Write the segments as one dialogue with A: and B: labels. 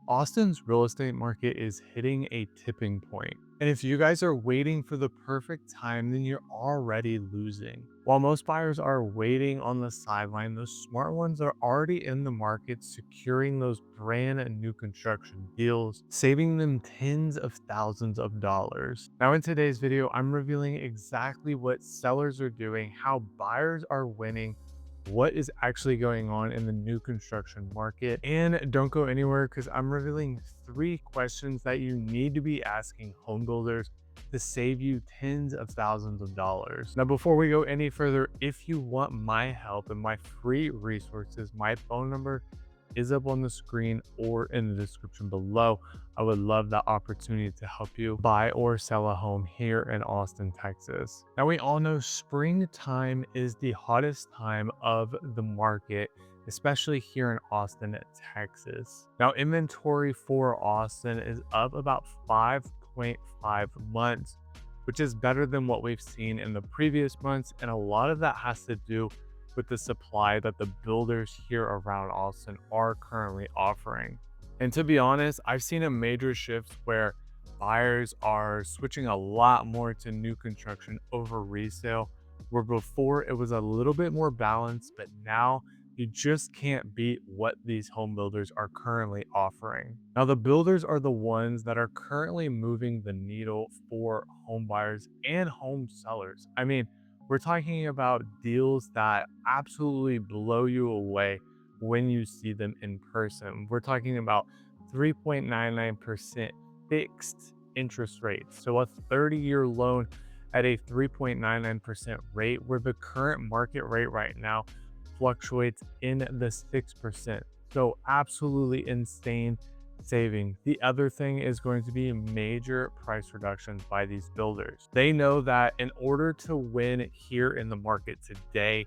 A: Austin's real estate market is hitting a tipping point. And if you guys are waiting for the perfect time, then you're already losing. While most buyers are waiting on the sideline, those smart ones are already in the market securing those brand new construction deals, saving them tens of thousands of dollars. Now, in today's video, I'm revealing exactly what sellers are doing, how buyers are winning, what is actually going on in the new construction market. And don't go anywhere because I'm revealing 3 questions that you need to be asking home builders to save you tens of thousands of dollars. Now, before we go any further, if you want my help and my free resources, my phone number is up on the screen or in the description below. I would love that opportunity to help you buy or sell a home here in Austin, Texas. Now, we all know springtime is the hottest time of the market, especially here in Austin, Texas. Now, inventory for Austin is up about 5.5 months, which is better than what we've seen in the previous months. And a lot of that has to do with the supply that the builders here around Austin are currently offering. And to be honest, I've seen a major shift where buyers are switching a lot more to new construction over resale, where before it was a little bit more balanced, but now you just can't beat what these home builders are currently offering. Now, the builders are the ones that are currently moving the needle for home buyers and home sellers. I mean, we're talking about deals that absolutely blow you away when you see them in person. We're talking about 3.99% fixed interest rate. So a 30-year loan at a 3.99% rate, where the current market rate right now fluctuates in the 6%. So absolutely insane saving. The other thing is going to be major price reductions by these builders. They know that in order to win here in the market today,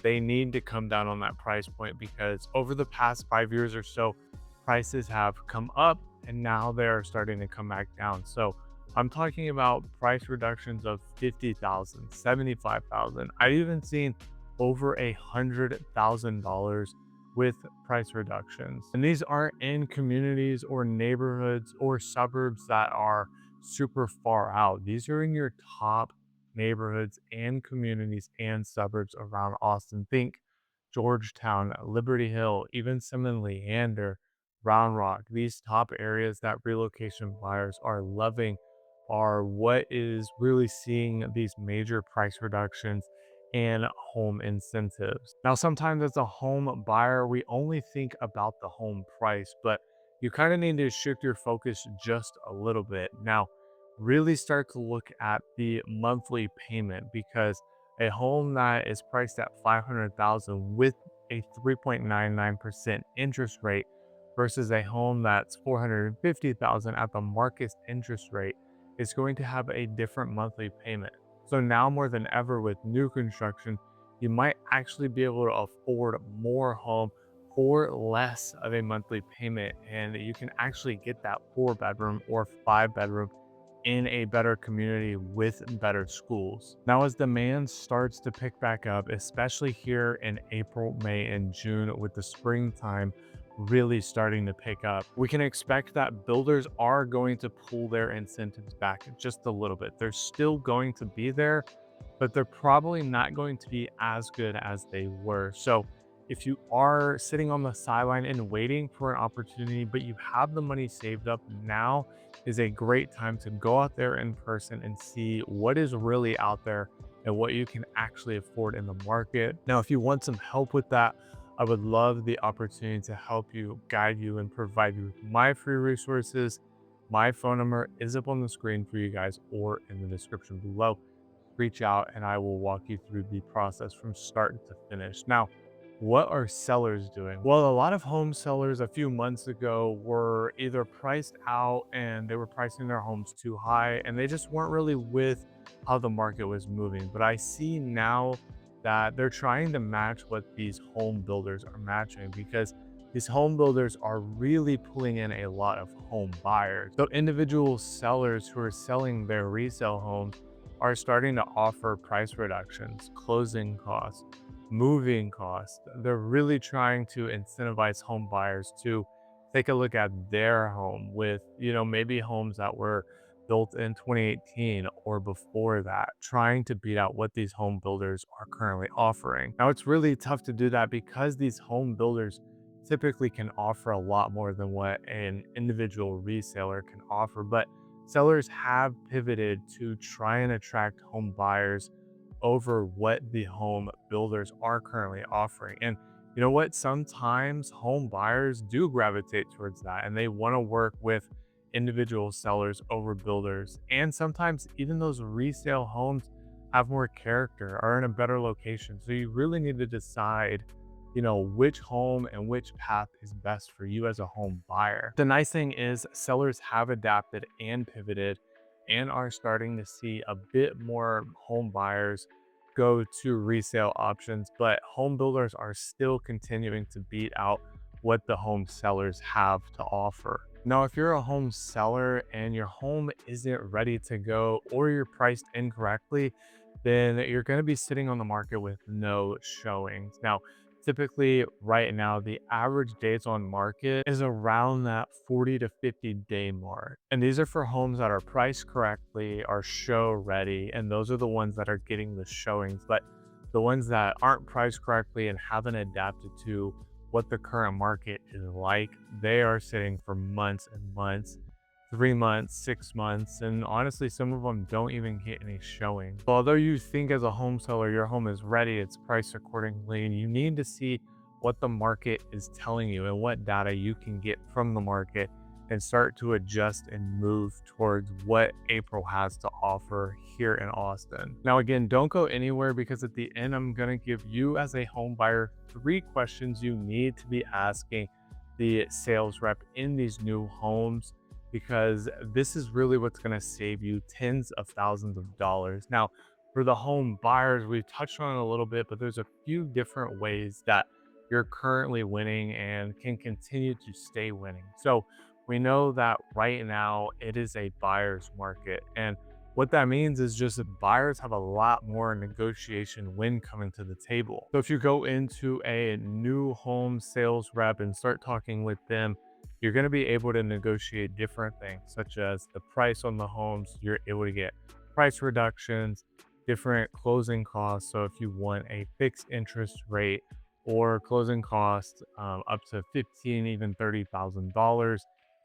A: they need to come down on that price point, because over the past 5 years or so, prices have come up and now they're starting to come back down. So I'm talking about price reductions of 50,000, 75,000. I've even seen over $100,000 with price reductions. And these aren't in communities or neighborhoods or suburbs that are super far out. These are in your top neighborhoods and communities and suburbs around Austin. Think Georgetown, Liberty Hill, even some in Leander, Round Rock. These top areas that relocation buyers are loving are what is really seeing these major price reductions and home incentives. Now, sometimes as a home buyer, we only think about the home price, but you kind of need to shift your focus just a little bit. Now, really start to look at the monthly payment, because a home that is priced at 500,000 with a 3.99% interest rate versus a home that's 450,000 at the market interest rate is going to have a different monthly payment. So now more than ever with new construction, you might actually be able to afford more home for less of a monthly payment. And you can actually get that 4 bedroom or 5 bedroom in a better community with better schools. Now, as demand starts to pick back up, especially here in April, May, and June, with the springtime really starting to pick up, we can expect that builders are going to pull their incentives back just a little bit. They're still going to be there, but they're probably not going to be as good as they were. So if you are sitting on the sideline and waiting for an opportunity, but you have the money saved up, now is a great time to go out there in person and see what is really out there and what you can actually afford in the market. Now, if you want some help with that, I would love the opportunity to help you, guide you, and provide you with my free resources. My phone number is up on the screen for you guys or in the description below. Reach out and I will walk you through the process from start to finish. Now, what are sellers doing? Well, a lot of home sellers a few months ago were either priced out and they were pricing their homes too high, and they just weren't really with how the market was moving. But I see now that they're trying to match what these home builders are matching, because these home builders are really pulling in a lot of home buyers. So individual sellers who are selling their resale homes are starting to offer price reductions, closing costs, moving costs. They're really trying to incentivize home buyers to take a look at their home with, maybe homes that were built in 2018 or before that, trying to beat out what these home builders are currently offering. Now, it's really tough to do that because these home builders typically can offer a lot more than what an individual reseller can offer. But sellers have pivoted to try and attract home buyers over what the home builders are currently offering. And you know what? Sometimes home buyers do gravitate towards that and they want to work with individual sellers over builders. And sometimes even those resale homes have more character, are in a better location. So you really need to decide, which home and which path is best for you as a home buyer. The nice thing is sellers have adapted and pivoted and are starting to see a bit more home buyers go to resale options, but home builders are still continuing to beat out what the home sellers have to offer. Now, if you're a home seller and your home isn't ready to go or you're priced incorrectly, then you're going to be sitting on the market with no showings. Now, typically right now, the average days on market is around that 40 to 50 day mark. And these are for homes that are priced correctly, are show ready, and those are the ones that are getting the showings. But the ones that aren't priced correctly and haven't adapted to what the current market is like, they are sitting for months and months, 3 months, 6 months, and honestly, some of them don't even get any showing. So although you think as a home seller your home is ready, it's priced accordingly, and you need to see what the market is telling you and what data you can get from the market and start to adjust and move towards what April has to offer here in Austin. Now, again, don't go anywhere because at the end, I'm going to give you as a home buyer 3 questions you need to be asking the sales rep in these new homes, because this is really what's going to save you tens of thousands of dollars. Now, for the home buyers, we've touched on it a little bit, but there's a few different ways that you're currently winning and can continue to stay winning. So we know that right now it is a buyer's market. And what that means is just that buyers have a lot more negotiation when coming to the table. So if you go into a new home sales rep and start talking with them, you're going to be able to negotiate different things, such as the price on the homes. You're able to get price reductions, different closing costs. So if you want a fixed interest rate or closing costs up to 15, even $30,000.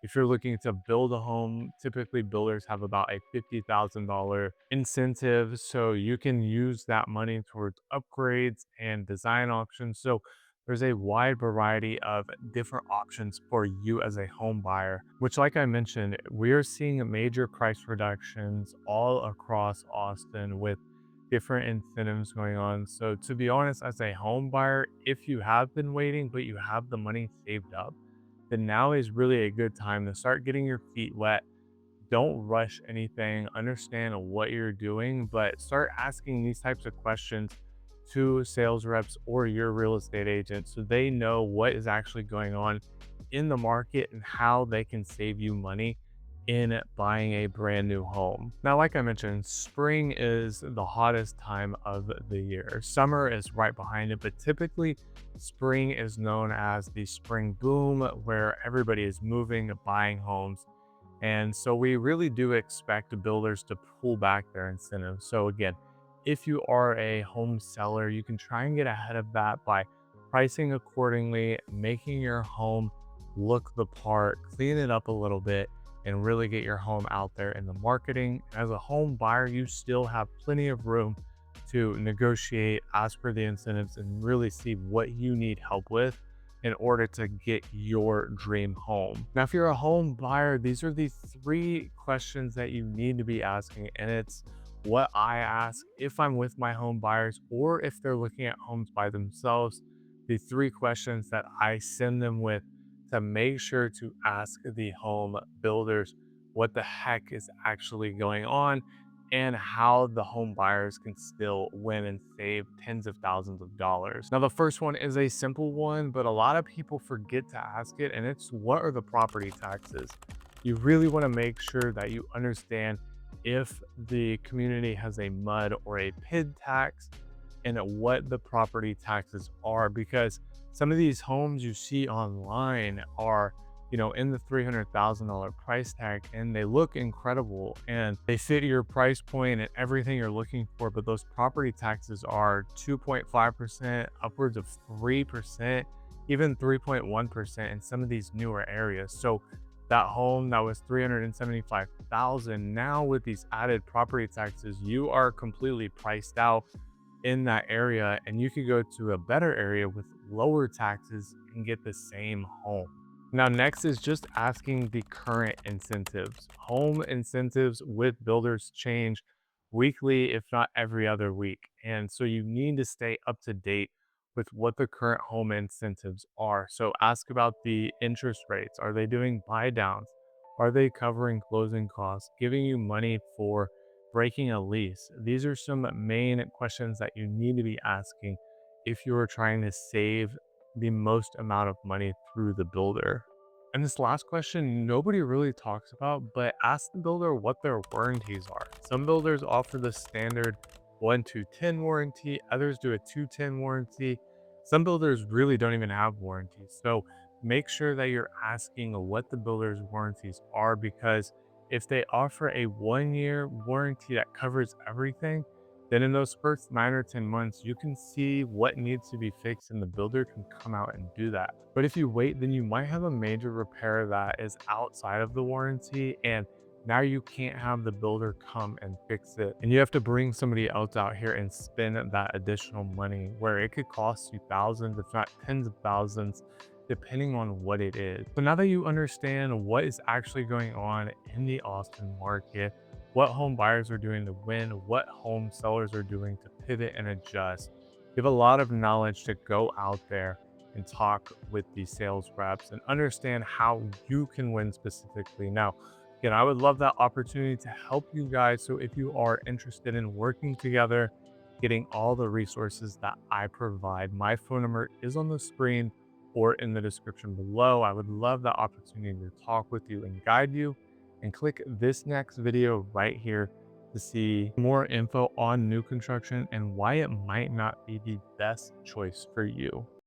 A: If you're looking to build a home, typically builders have about a $50,000 incentive. So you can use that money towards upgrades and design options. So there's a wide variety of different options for you as a home buyer, which, like I mentioned, we are seeing major price reductions all across Austin with different incentives going on. So, to be honest, as a home buyer, if you have been waiting, but you have the money saved up, then now is really a good time to start getting your feet wet. Don't rush anything, understand what you're doing, but start asking these types of questions to sales reps or your real estate agent so they know what is actually going on in the market and how they can save you money in buying a brand new home. Now, like I mentioned, spring is the hottest time of the year. Summer is right behind it, but typically spring is known as the spring boom, where everybody is moving, buying homes. And so we really do expect builders to pull back their incentives. So again, if you are a home seller, you can try and get ahead of that by pricing accordingly, making your home look the part, clean it up a little bit, and really get your home out there in the marketing. As a home buyer, you still have plenty of room to negotiate, ask for the incentives, and really see what you need help with in order to get your dream home. Now, if you're a home buyer, these are the 3 questions that you need to be asking, and it's what I ask if I'm with my home buyers or if they're looking at homes by themselves. The 3 questions that I send them with to make sure to ask the home builders what the heck is actually going on and how the home buyers can still win and save tens of thousands of dollars. Now, the first one is a simple one, but a lot of people forget to ask it, and it's what are the property taxes? You really want to make sure that you understand if the community has a mud or a PID tax and what the property taxes are, because some of these homes you see online are in the $300,000 price tag, and they look incredible and they fit your price point and everything you're looking for. But those property taxes are 2.5%, upwards of 3%, even 3.1% in some of these newer areas. So that home that was 375,000, now with these added property taxes, you are completely priced out in that area, and you could go to a better area with lower taxes and get the same home. Now, next is just asking the current incentives. Home incentives with builders change weekly, if not every other week. And so you need to stay up to date with what the current home incentives are. So ask about the interest rates. Are they doing buy downs? Are they covering closing costs, giving you money for breaking a lease? These are some main questions that you need to be asking if you are trying to save the most amount of money through the builder. And this last question, nobody really talks about, but ask the builder what their warranties are. Some builders offer the standard 1 to 10 warranty, others do a 210 warranty. Some builders really don't even have warranties. So make sure that you're asking what the builder's warranties are, because if they offer a 1 year warranty that covers everything, then in those first 9 or 10 months, you can see what needs to be fixed and the builder can come out and do that. But if you wait, then you might have a major repair that is outside of the warranty, and now you can't have the builder come and fix it. And you have to bring somebody else out here and spend that additional money, where it could cost you thousands, if not tens of thousands, depending on what it is. So now that you understand what is actually going on in the Austin market, what home buyers are doing to win, what home sellers are doing to pivot and adjust, you have a lot of knowledge to go out there and talk with these sales reps and understand how you can win specifically. Now, again, I would love that opportunity to help you guys. So if you are interested in working together, getting all the resources that I provide, my phone number is on the screen or in the description below. I would love that opportunity to talk with you and guide you. And click this next video right here to see more info on new construction and why it might not be the best choice for you.